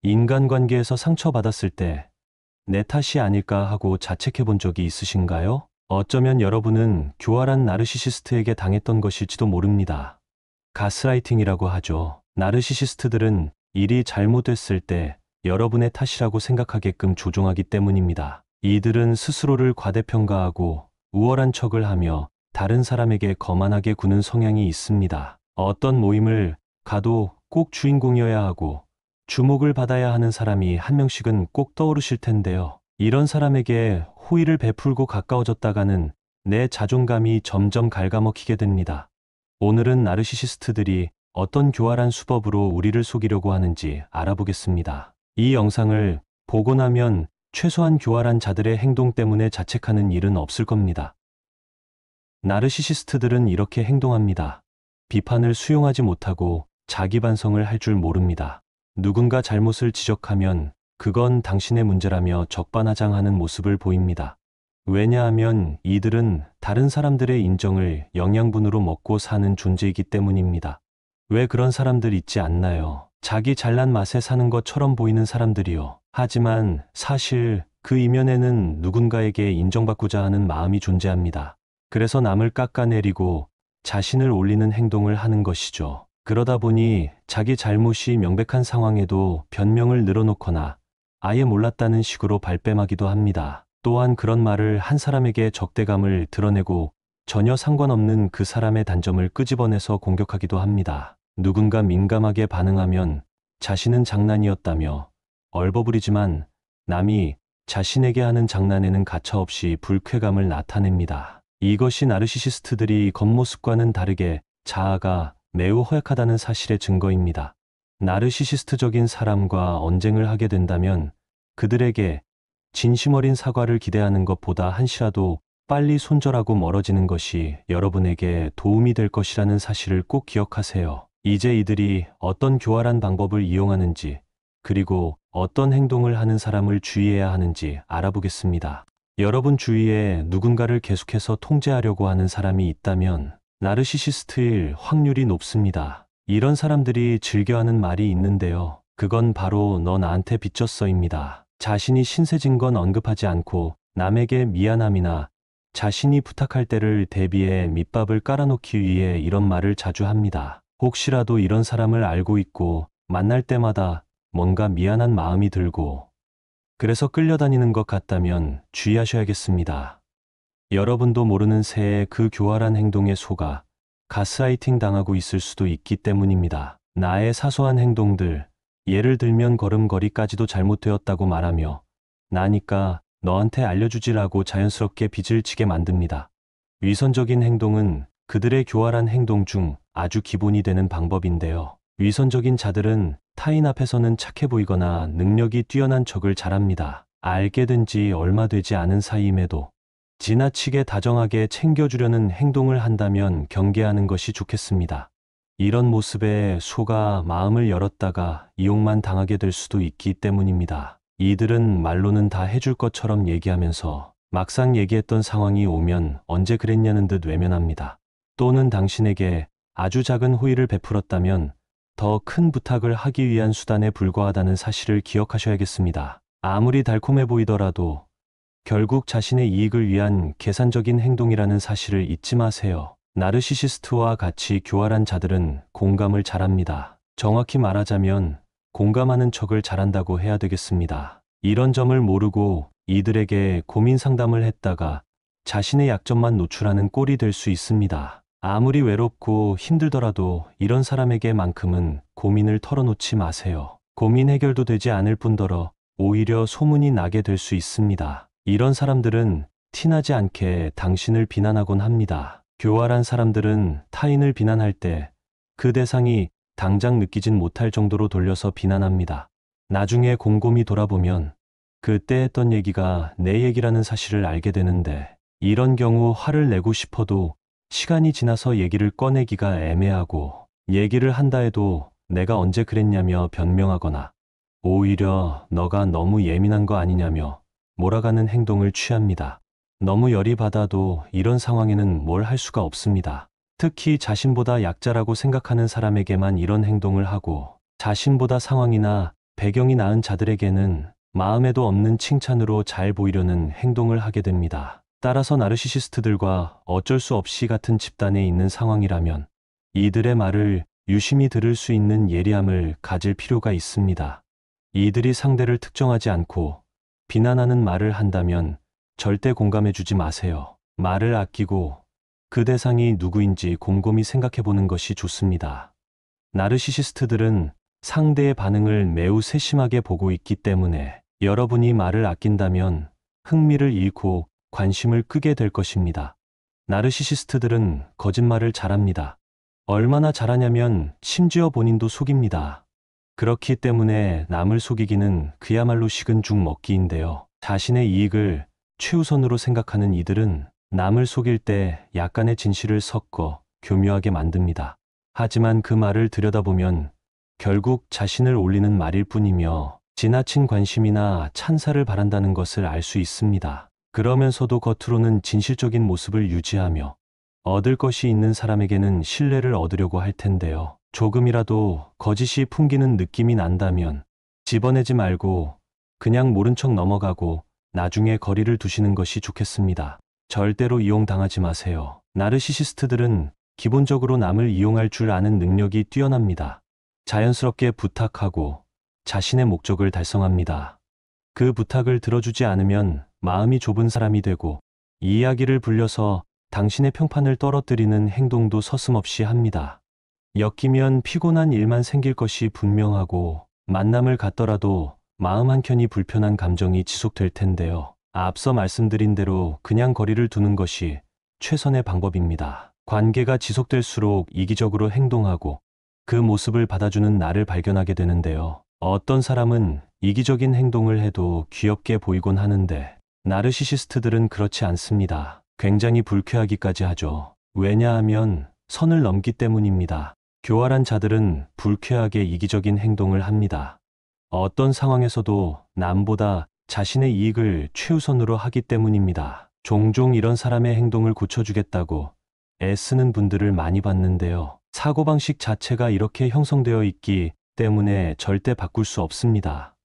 인간관계에서 상처받았을 때 내 탓이 아닐까 하고 자책해 본 적이 있으신가요? 어쩌면 여러분은 교활한 나르시시스트에게 당했던 것일지도 모릅니다. 가스라이팅이라고 하죠. 나르시시스트들은 일이 잘못됐을 때 여러분의 탓이라고 생각하게끔 조종하기 때문입니다. 이들은 스스로를 과대평가하고 우월한 척을 하며 다른 사람에게 거만하게 구는 성향이 있습니다. 어떤 모임을 가도 꼭 주인공이어야 하고 주목을 받아야 하는 사람이 한 명씩은 꼭 떠오르실 텐데요. 이런 사람에게 호의를 베풀고 가까워졌다가는 내 자존감이 점점 갉아먹히게 됩니다. 오늘은 나르시시스트들이 어떤 교활한 수법으로 우리를 속이려고 하는지 알아보겠습니다. 이 영상을 보고 나면 최소한 교활한 자들의 행동 때문에 자책하는 일은 없을 겁니다. 나르시시스트들은 이렇게 행동합니다. 비판을 수용하지 못하고 자기 반성을 할 줄 모릅니다. 누군가 잘못을 지적하면 그건 당신의 문제라며 적반하장하는 모습을 보입니다. 왜냐하면 이들은 다른 사람들의 인정을 영양분으로 먹고 사는 존재이기 때문입니다. 왜 그런 사람들 있지 않나요? 자기 잘난 맛에 사는 것처럼 보이는 사람들이요. 하지만 사실 그 이면에는 누군가에게 인정받고자 하는 마음이 존재합니다. 그래서 남을 깎아내리고 자신을 올리는 행동을 하는 것이죠. 그러다 보니 자기 잘못이 명백한 상황에도 변명을 늘어놓거나 아예 몰랐다는 식으로 발뺌하기도 합니다. 또한 그런 말을 한 사람에게 적대감을 드러내고 전혀 상관없는 그 사람의 단점을 끄집어내서 공격하기도 합니다. 누군가 민감하게 반응하면 자신은 장난이었다며 얼버무리지만 남이 자신에게 하는 장난에는 가차없이 불쾌감을 나타냅니다. 이것이 나르시시스트들이 겉모습과는 다르게 자아가 매우 허약하다는 사실의 증거입니다. 나르시시스트적인 사람과 언쟁을 하게 된다면 그들에게 진심 어린 사과를 기대하는 것보다 한시라도 빨리 손절하고 멀어지는 것이 여러분에게 도움이 될 것이라는 사실을 꼭 기억하세요. 이제 이들이 어떤 교활한 방법을 이용하는지, 그리고 어떤 행동을 하는 사람을 주의해야 하는지 알아보겠습니다. 여러분 주위에 누군가를 계속해서 통제하려고 하는 사람이 있다면 나르시시스트일 확률이 높습니다. 이런 사람들이 즐겨하는 말이 있는데요. 그건 바로 너 나한테 빚졌어입니다. 자신이 신세진 건 언급하지 않고 남에게 미안함이나 자신이 부탁할 때를 대비해 밑밥을 깔아놓기 위해 이런 말을 자주 합니다. 혹시라도 이런 사람을 알고 있고 만날 때마다 뭔가 미안한 마음이 들고 그래서 끌려다니는 것 같다면 주의하셔야겠습니다. 여러분도 모르는 새에 그 교활한 행동에 속아 가스라이팅 당하고 있을 수도 있기 때문입니다. 나의 사소한 행동들, 예를 들면 걸음걸이까지도 잘못되었다고 말하며 나니까 너한테 알려주지라고 자연스럽게 빚을 지게 만듭니다. 위선적인 행동은 그들의 교활한 행동 중 아주 기본이 되는 방법인데요. 위선적인 자들은 타인 앞에서는 착해 보이거나 능력이 뛰어난 척을 잘합니다. 알게 된 지 얼마 되지 않은 사이임에도 지나치게 다정하게 챙겨주려는 행동을 한다면 경계하는 것이 좋겠습니다. 이런 모습에 속아 마음을 열었다가 이용만 당하게 될 수도 있기 때문입니다. 이들은 말로는 다 해줄 것처럼 얘기하면서 막상 얘기했던 상황이 오면 언제 그랬냐는 듯 외면합니다. 또는 당신에게 아주 작은 호의를 베풀었다면 더 큰 부탁을 하기 위한 수단에 불과하다는 사실을 기억하셔야겠습니다. 아무리 달콤해 보이더라도 결국 자신의 이익을 위한 계산적인 행동이라는 사실을 잊지 마세요. 나르시시스트와 같이 교활한 자들은 공감을 잘합니다. 정확히 말하자면 공감하는 척을 잘한다고 해야 되겠습니다. 이런 점을 모르고 이들에게 고민 상담을 했다가 자신의 약점만 노출하는 꼴이 될 수 있습니다. 아무리 외롭고 힘들더라도 이런 사람에게만큼은 고민을 털어놓지 마세요. 고민 해결도 되지 않을 뿐더러 오히려 소문이 나게 될 수 있습니다. 이런 사람들은 티나지 않게 당신을 비난하곤 합니다. 교활한 사람들은 타인을 비난할 때 그 대상이 당장 느끼진 못할 정도로 돌려서 비난합니다. 나중에 곰곰이 돌아보면 그때 했던 얘기가 내 얘기라는 사실을 알게 되는데 이런 경우 화를 내고 싶어도 시간이 지나서 얘기를 꺼내기가 애매하고 얘기를 한다 해도 내가 언제 그랬냐며 변명하거나 오히려 너가 너무 예민한 거 아니냐며 몰아가는 행동을 취합니다. 너무 열이 받아도 이런 상황에는 뭘 할 수가 없습니다. 특히 자신보다 약자라고 생각하는 사람에게만 이런 행동을 하고 자신보다 상황이나 배경이 나은 자들에게는 마음에도 없는 칭찬으로 잘 보이려는 행동을 하게 됩니다. 따라서 나르시시스트들과 어쩔 수 없이 같은 집단에 있는 상황이라면 이들의 말을 유심히 들을 수 있는 예리함을 가질 필요가 있습니다. 이들이 상대를 특정하지 않고 비난하는 말을 한다면 절대 공감해주지 마세요. 말을 아끼고 그 대상이 누구인지 곰곰이 생각해보는 것이 좋습니다. 나르시시스트들은 상대의 반응을 매우 세심하게 보고 있기 때문에 여러분이 말을 아낀다면 흥미를 잃고 관심을 끄게 될 것입니다. 나르시시스트들은 거짓말을 잘합니다. 얼마나 잘하냐면 심지어 본인도 속입니다. 그렇기 때문에 남을 속이기는 그야말로 식은 죽 먹기인데요. 자신의 이익을 최우선으로 생각하는 이들은 남을 속일 때 약간의 진실을 섞어 교묘하게 만듭니다. 하지만 그 말을 들여다보면 결국 자신을 올리는 말일 뿐이며 지나친 관심이나 찬사를 바란다는 것을 알 수 있습니다. 그러면서도 겉으로는 진실적인 모습을 유지하며 얻을 것이 있는 사람에게는 신뢰를 얻으려고 할 텐데요. 조금이라도 거짓이 풍기는 느낌이 난다면 집어내지 말고 그냥 모른 척 넘어가고 나중에 거리를 두시는 것이 좋겠습니다. 절대로 이용당하지 마세요. 나르시시스트들은 기본적으로 남을 이용할 줄 아는 능력이 뛰어납니다. 자연스럽게 부탁하고 자신의 목적을 달성합니다. 그 부탁을 들어주지 않으면 마음이 좁은 사람이 되고 이야기를 불려서 당신의 평판을 떨어뜨리는 행동도 서슴없이 합니다. 엮이면 피곤한 일만 생길 것이 분명하고 만남을 갖더라도 마음 한켠이 불편한 감정이 지속될 텐데요. 앞서 말씀드린 대로 그냥 거리를 두는 것이 최선의 방법입니다. 관계가 지속될수록 이기적으로 행동하고 그 모습을 받아주는 나를 발견하게 되는데요. 어떤 사람은 이기적인 행동을 해도 귀엽게 보이곤 하는데 나르시시스트들은 그렇지 않습니다. 굉장히 불쾌하기까지 하죠. 왜냐하면 선을 넘기 때문입니다. 교활한 자들은 불쾌하게 이기적인 행동을 합니다. 어떤 상황에서도 남보다 자신의 이익을 최우선으로 하기 때문입니다. 종종 이런 사람의 행동을 고쳐주겠다고 애쓰는 분들을 많이 봤는데요. 사고방식 자체가 이렇게 형성되어 있기 때문에 절대 바꿀 수 없습니다.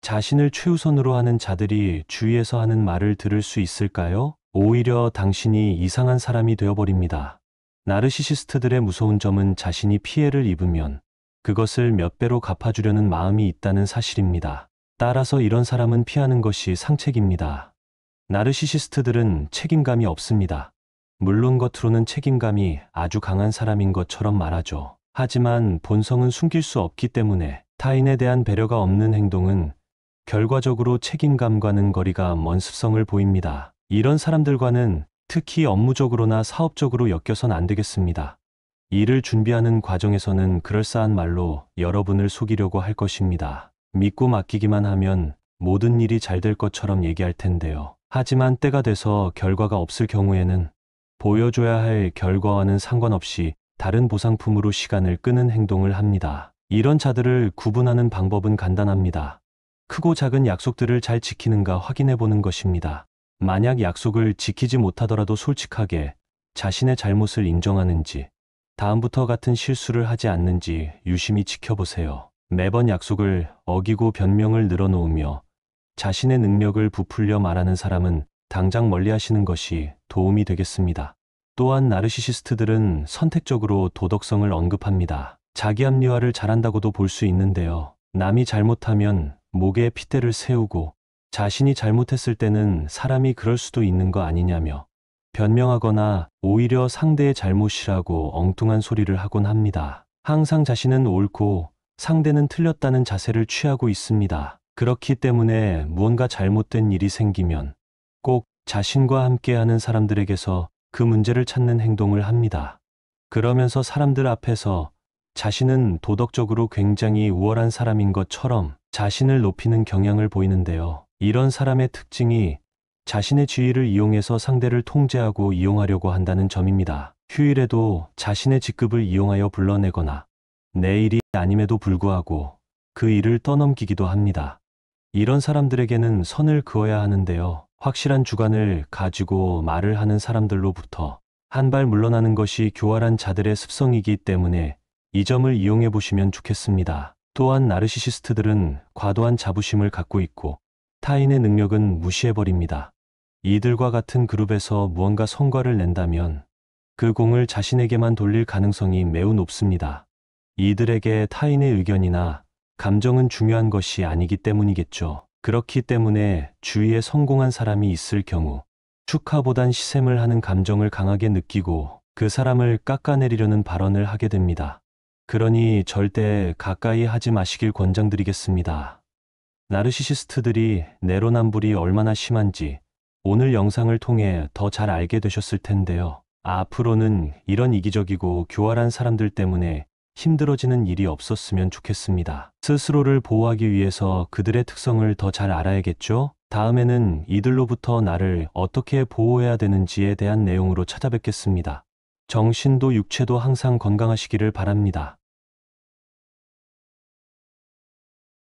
자신을 최우선으로 하는 자들이 주위에서 하는 말을 들을 수 있을까요? 오히려 당신이 이상한 사람이 되어버립니다. 나르시시스트들의 무서운 점은 자신이 피해를 입으면 그것을 몇 배로 갚아주려는 마음이 있다는 사실입니다. 따라서 이런 사람은 피하는 것이 상책입니다. 나르시시스트들은 책임감이 없습니다. 물론 겉으로는 책임감이 아주 강한 사람인 것처럼 말하죠. 하지만 본성은 숨길 수 없기 때문에 타인에 대한 배려가 없는 행동은 결과적으로 책임감과는 거리가 먼 습성을 보입니다. 이런 사람들과는 특히 업무적으로나 사업적으로 엮여선 안 되겠습니다. 일을 준비하는 과정에서는 그럴싸한 말로 여러분을 속이려고 할 것입니다. 믿고 맡기기만 하면 모든 일이 잘 될 것처럼 얘기할 텐데요. 하지만 때가 돼서 결과가 없을 경우에는 보여줘야 할 결과와는 상관없이 다른 보상품으로 시간을 끄는 행동을 합니다. 이런 자들을 구분하는 방법은 간단합니다. 크고 작은 약속들을 잘 지키는가 확인해 보는 것입니다. 만약 약속을 지키지 못하더라도 솔직하게 자신의 잘못을 인정하는지, 다음부터 같은 실수를 하지 않는지 유심히 지켜보세요. 매번 약속을 어기고 변명을 늘어놓으며 자신의 능력을 부풀려 말하는 사람은 당장 멀리하시는 것이 도움이 되겠습니다. 또한 나르시시스트들은 선택적으로 도덕성을 언급합니다. 자기 합리화를 잘한다고도 볼 수 있는데요. 남이 잘못하면 목에 핏대를 세우고 자신이 잘못했을 때는 사람이 그럴 수도 있는 거 아니냐며 변명하거나 오히려 상대의 잘못이라고 엉뚱한 소리를 하곤 합니다. 항상 자신은 옳고 상대는 틀렸다는 자세를 취하고 있습니다. 그렇기 때문에 무언가 잘못된 일이 생기면 꼭 자신과 함께하는 사람들에게서 그 문제를 찾는 행동을 합니다. 그러면서 사람들 앞에서 자신은 도덕적으로 굉장히 우월한 사람인 것처럼 자신을 높이는 경향을 보이는데요. 이런 사람의 특징이 자신의 지위를 이용해서 상대를 통제하고 이용하려고 한다는 점입니다. 휴일에도 자신의 직급을 이용하여 불러내거나 내 일이 아님에도 불구하고 그 일을 떠넘기기도 합니다. 이런 사람들에게는 선을 그어야 하는데요. 확실한 주관을 가지고 말을 하는 사람들로부터 한 발 물러나는 것이 교활한 자들의 습성이기 때문에 이 점을 이용해 보시면 좋겠습니다. 또한 나르시시스트들은 과도한 자부심을 갖고 있고 타인의 능력은 무시해버립니다. 이들과 같은 그룹에서 무언가 성과를 낸다면 그 공을 자신에게만 돌릴 가능성이 매우 높습니다. 이들에게 타인의 의견이나 감정은 중요한 것이 아니기 때문이겠죠. 그렇기 때문에 주위에 성공한 사람이 있을 경우 축하보단 시샘을 하는 감정을 강하게 느끼고 그 사람을 깎아내리려는 발언을 하게 됩니다. 그러니 절대 가까이 하지 마시길 권장드리겠습니다. 나르시시스트들이 내로남불이 얼마나 심한지 오늘 영상을 통해 더 잘 알게 되셨을 텐데요. 앞으로는 이런 이기적이고 교활한 사람들 때문에 힘들어지는 일이 없었으면 좋겠습니다. 스스로를 보호하기 위해서 그들의 특성을 더 잘 알아야겠죠? 다음에는 이들로부터 나를 어떻게 보호해야 되는지에 대한 내용으로 찾아뵙겠습니다. 정신도 육체도 항상 건강하시기를 바랍니다.